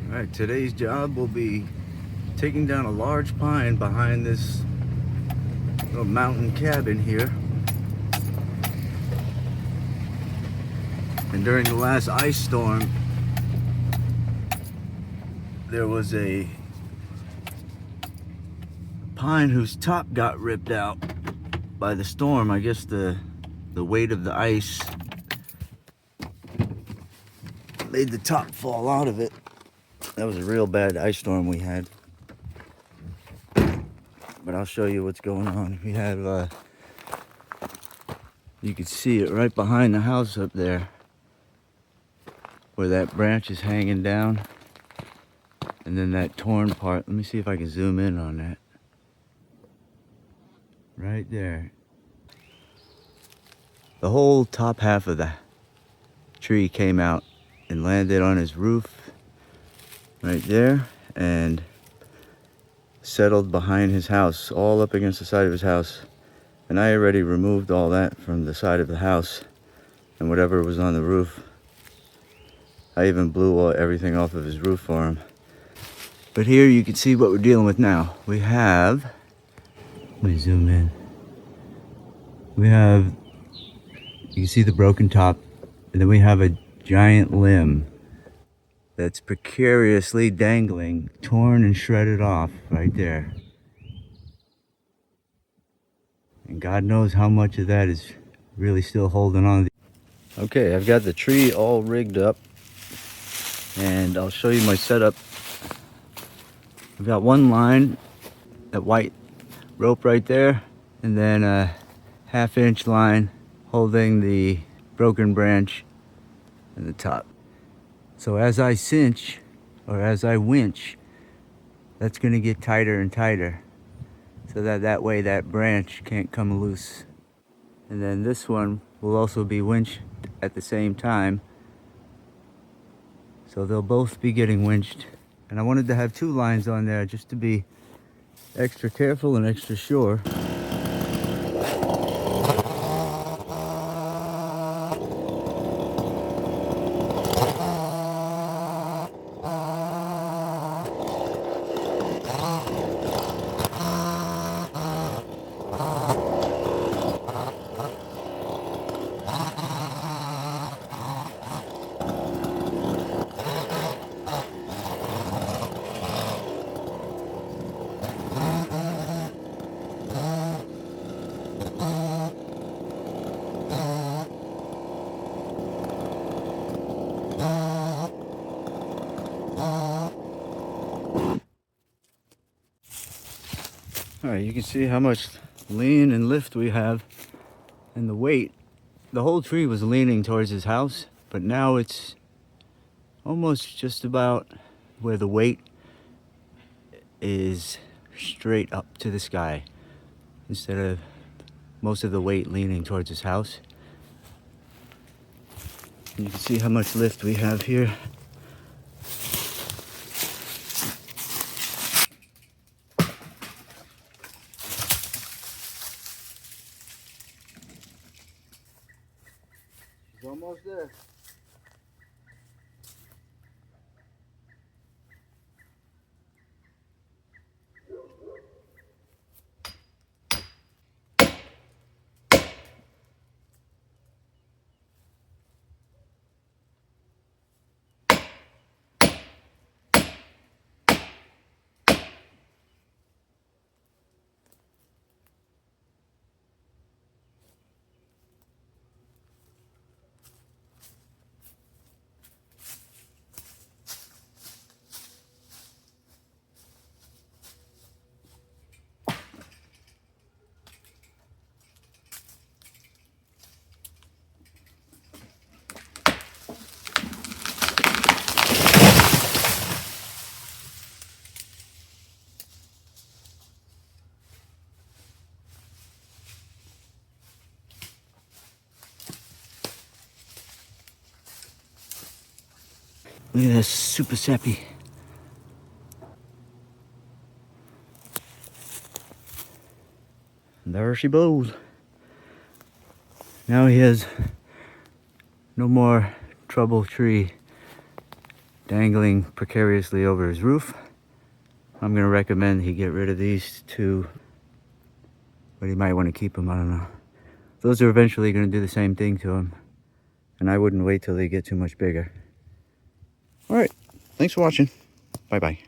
Alright, today's job will be taking down a large pine behind this little mountain cabin here. And during the last ice storm, there was a pine whose top got ripped out by the storm. I guess the weight of the ice made the top fall out of it. That was a real bad ice storm we had. But I'll show you what's going on. We have, you can see it right behind the house up there, where that branch is hanging down. And then that torn part, let me see if I can zoom in on that. Right there. The whole top half of the tree came out and landed on his roof right there and settled behind his house, all up against the side of his house. And I already removed all that from the side of the house and whatever was on the roof. I even blew everything off of his roof for him. But here you can see what we're dealing with now. We have, let me zoom in. We have, you can see the broken top, and then we have a giant limb that's precariously dangling, torn and shredded off right there. And God knows how much of that is really still holding on. Okay, I've got the tree all rigged up, and I'll show you my setup. I've got one line, that white rope right there, and then a 1/2 inch line holding the broken branch in the top. So as I cinch, or as I winch, that's gonna get tighter and tighter, so that way that branch can't come loose. And then this one will also be winched at the same time. So they'll both be getting winched. And I wanted to have 2 lines on there just to be extra careful and extra sure. All right, you can see how much lean and lift we have and the weight. The whole tree was leaning towards his house, but now it's almost just about where the weight is straight up to the sky, instead of most of the weight leaning towards his house. And you can see how much lift we have here. It's almost there. Look at this super sappy. And there she goes. Now he has no more trouble tree dangling precariously over his roof. I'm gonna recommend he get rid of these two, but he might want to keep them, I don't know. Those are eventually gonna do the same thing to him, and I wouldn't wait till they get too much bigger. All right, thanks for watching. Bye-bye.